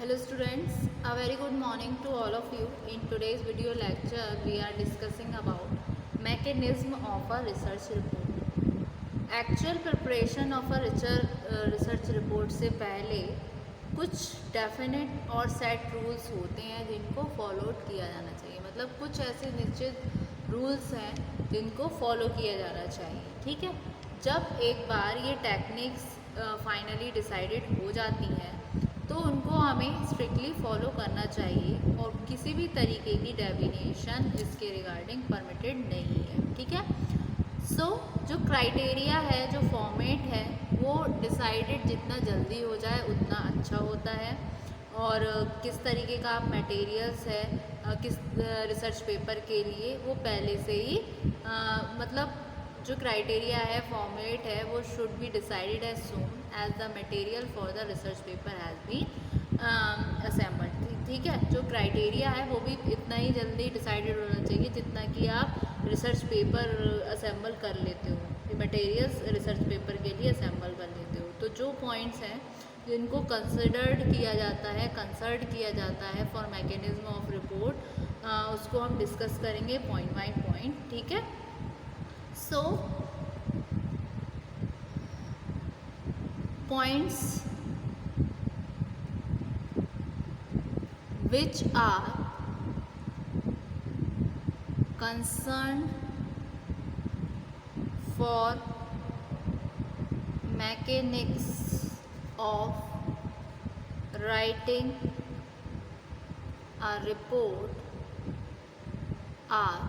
Hello students, a very good morning to all of you. In today's video lecture, we are discussing about mechanism of a research report. Actual preparation of a research report से पहले कुछ definite और set rules होते हैं जिनको follow किया जाना चाहिए। मतलब कुछ ऐसे निश्चित रूल्स हैं जिनको फॉलो किया जाना चाहिए। ठीक है, जब एक बार ये टेक्निक्स फाइनली डिसाइडेड हो जाती हैं तो उनको हमें स्ट्रिक्टली फॉलो करना चाहिए और किसी भी तरीके की डेविएशन इसके रिगार्डिंग परमिटेड नहीं है। ठीक है, जो क्राइटेरिया है, जो फॉर्मेट है, वो डिसाइडेड जितना जल्दी हो जाए उतना अच्छा होता है। और किस तरीके का आप मटेरियल्स है किस रिसर्च पेपर के लिए, वो पहले से ही मतलब जो क्राइटेरिया है, फॉर्मेट है, वो should be decided as soon as the material for the research paper has been assembled. ठीक है, जो क्राइटेरिया है वो भी इतना ही जल्दी डिसाइडेड होना चाहिए जितना कि आप रिसर्च पेपर असेंबल कर लेते हो, मटेरियल्स रिसर्च पेपर के लिए असेंबल कर लेते हो। तो जो पॉइंट्स हैं जिनको कंसिडर्ड किया जाता है, कंसल्ट किया जाता है फॉर मैकेनिज्म ऑफ रिपोर्ट, उसको हम डिस्कस करेंगे पॉइंट बाय पॉइंट। ठीक है, points which are concerned for mechanics of writing a report are,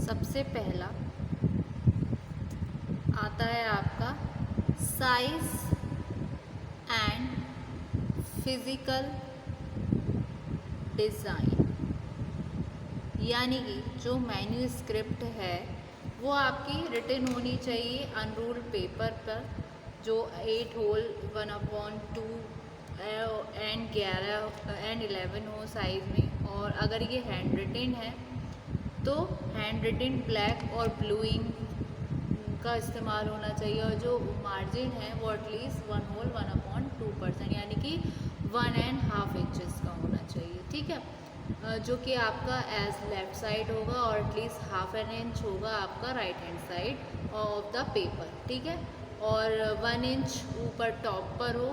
सबसे पहला आता है आपका साइज एंड फिजिकल डिज़ाइन। यानी कि जो मैन्यूस्क्रिप्ट है वो आपकी रिटन होनी चाहिए अनरूल्ड पेपर पर, जो 8 होल 1/2 एंड 11 एंड 11 हो साइज़ में। और अगर ये हैंड रिटन है तो हैंड रिटन ब्लैक और ब्लू इंक का इस्तेमाल होना चाहिए। और जो मार्जिन है वो एटलीस्ट 1 होल 1/2% यानी कि 1.5 इंचेस का होना चाहिए। ठीक है, जो कि आपका एज लेफ्ट साइड होगा और एटलीस्ट 1/2 इंच होगा आपका right hand side of the paper. ठीक है, और 1 इंच ऊपर टॉप पर हो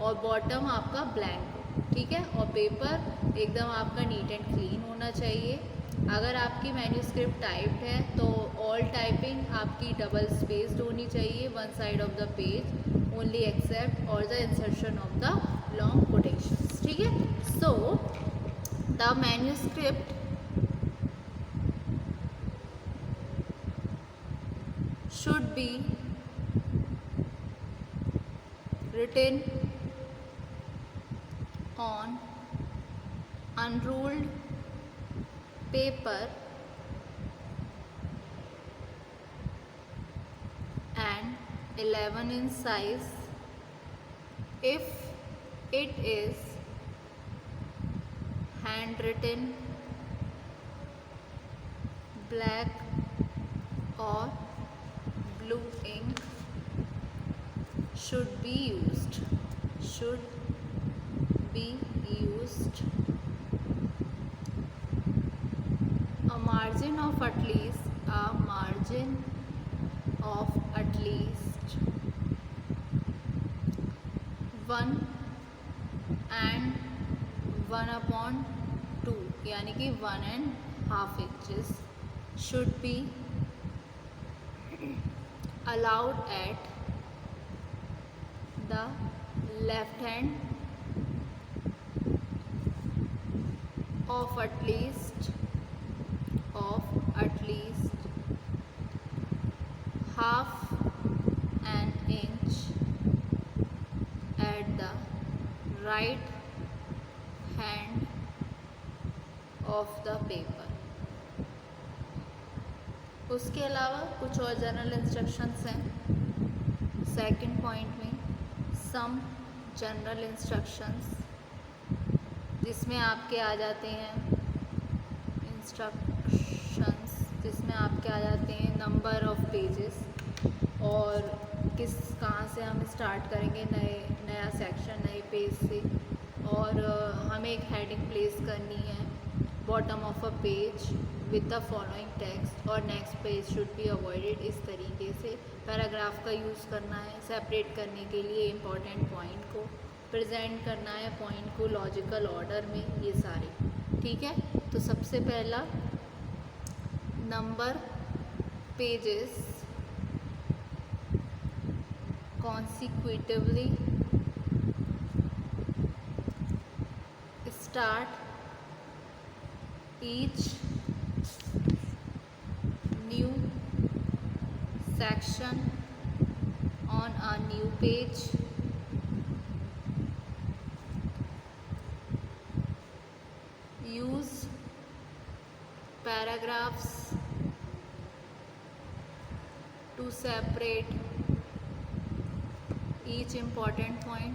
और बॉटम आपका ब्लैंक हो। ठीक है, और पेपर एकदम आपका नीट एंड क्लीन होना चाहिए। अगर आपकी मैन्यूस्क्रिप्ट टाइप्ड है तो ऑल टाइपिंग आपकी डबल स्पेस्ड होनी चाहिए one side of the page only except और the insertion of the long quotations. ठीक है, so the manuscript should be written on unruled paper and 11 in size if it is handwritten black or blue ink should be used a margin of at least 1 and 1/2 यानी कि 1.5 inches should be allowed at the left hand of at least 1/2 inch at the right hand of the paper। उसके अलावा कुछ और general instructions हैं second point में। Some general instructions जिसमें आपके आ जाते हैं इंस्ट्रक्शंस जिसमें आपके आ जाते हैं नंबर ऑफ़ पेजेस और कहाँ से हम स्टार्ट करेंगे नया सेक्शन नए पेज से, में एक हेडिंग प्लेस करनी है bottom of a page with the following text और next page should be avoided. इस तरीके से पैराग्राफ का यूज़ करना है सेपरेट करने के लिए इम्पॉर्टेंट पॉइंट को, प्रेजेंट करना है पॉइंट को लॉजिकल ऑर्डर में, ये सारे। ठीक है, तो सबसे पहला number pages consecutively start each new section on a new page. Use paragraphs to separate each important point,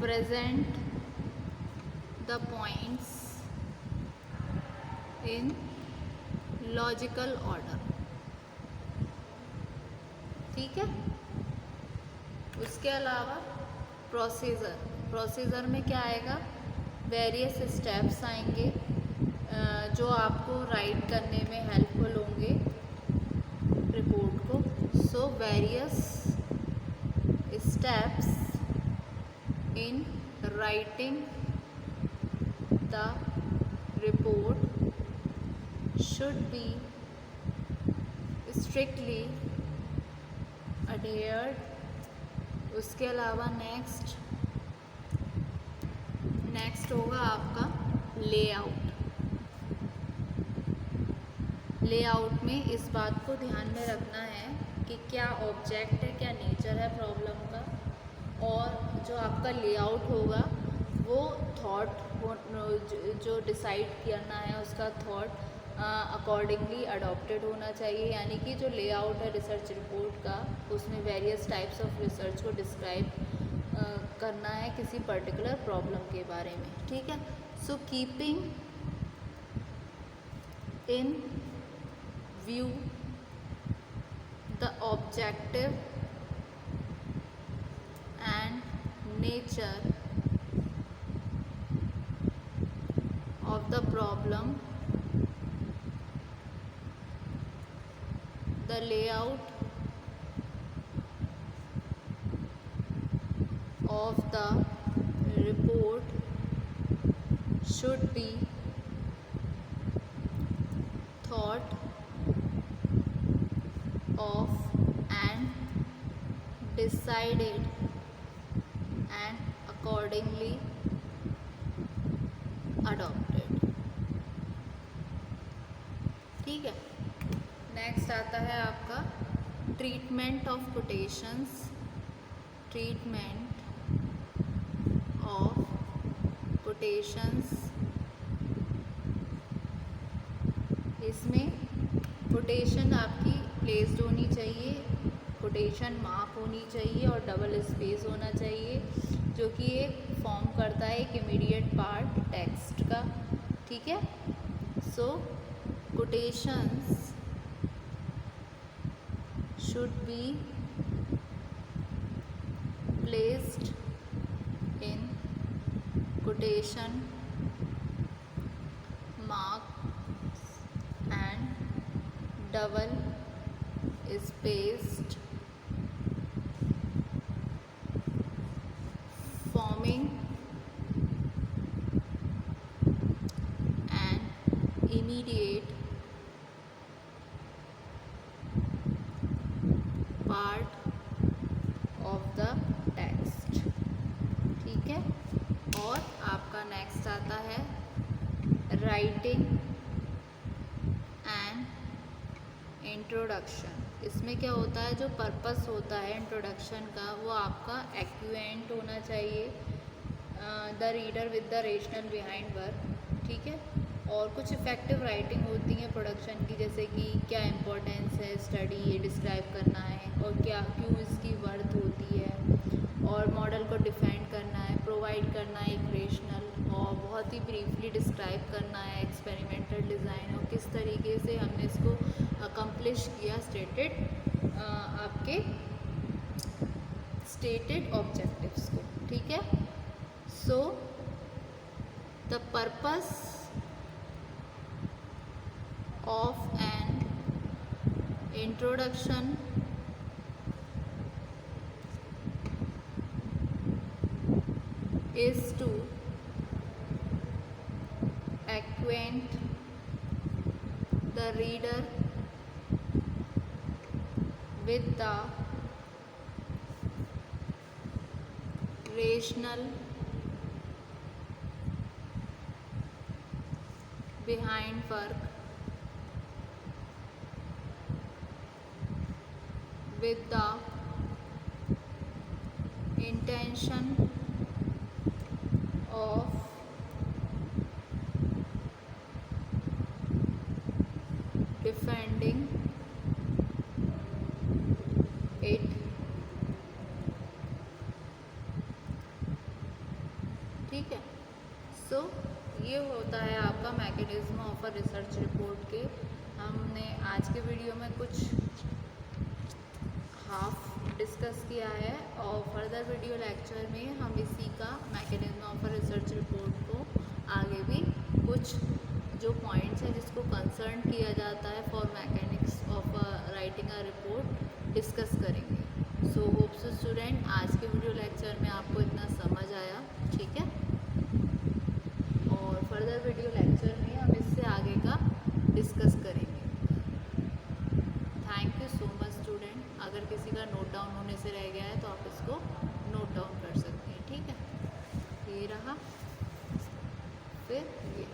present the points in logical order। ठीक है, उसके अलावा प्रोसीजर में क्या आएगा, वेरियस स्टेप्स आएंगे जो आपको राइट करने में हेल्पफुल होंगे रिपोर्ट को। So various steps in writing the report should be strictly adhered. उसके अलावा नेक्स्ट होगा आपका लेआउट में इस बात को ध्यान में रखना है कि क्या ऑब्जेक्ट है, क्या नेचर है प्रॉब्लम का, और जो आपका लेआउट होगा वो थॉट जो डिसाइड करना है उसका थॉट अकॉर्डिंगली अडॉप्टेड होना चाहिए। यानी कि जो लेआउट है रिसर्च रिपोर्ट का उसमें वेरियस टाइप्स ऑफ रिसर्च को डिस्क्राइब करना है किसी पर्टिकुलर प्रॉब्लम के बारे में। ठीक है, so keeping in view the objective and nature of the problem, the layout of the report should be thought of and decided and accordingly adopted। ठीक है, नेक्स्ट आता है आपका treatment of quotations. Treatment of quotations, इसमें quotation आपकी placed होनी चाहिए, quotation mark होनी चाहिए और डबल स्पेस होना चाहिए, जो कि एक फॉर्म करता है एक इमीडिएट पार्ट टेक्स्ट का। ठीक है, so quotations should be placed in quotation marks and double spaced, forming an immediate part of the text। ठीक है, और आपका नेक्स्ट आता है राइटिंग एंड इंट्रोडक्शन। इसमें क्या होता है, जो पर्पस होता है इंट्रोडक्शन का वो आपका एक्यूएंट होना चाहिए, the reader with the rational behind work. ठीक है, और कुछ इफ़ेक्टिव राइटिंग होती है प्रोडक्शन की, जैसे कि क्या इम्पोर्टेंस है स्टडी ये डिस्क्राइब करना है और क्या क्यों इसकी वर्थ होती है, और मॉडल को डिफाइन करना है, प्रोवाइड करना है एक रेशनल, और बहुत ही ब्रीफली डिस्क्राइब करना है एक्सपेरिमेंटल डिज़ाइन और किस तरीके तरीके से हमने इसको अकम्प्लिश किया आपके स्टेटेड ऑब्जेक्टिव्स को, ठीक है। So the purpose of an introduction is to acquaint the reader with the rationale behind work, with the intention of defending it, ठीक है। सो ये होता है आपका mechanism of a research report के। हमने आज के वीडियो में कुछ हाफ डिस्कस किया है और फर्दर वीडियो लेक्चर में हम इसी का mechanism of a research report को आगे भी कुछ जो पॉइंट्स हैं जिसको कंसर्न किया जाता है for mechanics of writing a report discuss करेंगे। सो होप्स स्टूडेंट आज के वीडियो लेक्चर में आपको इतना समझ आया, ठीक है। और फर्दर वीडियो लेक्चर में हम इससे आगे का डिस्कस करेंगे। Thank you so much student. अगर किसी का नोट डाउन होने से रह गया है तो आप इसको नोट डाउन कर सकते हैं, ठीक है। ये रहा, फिर ये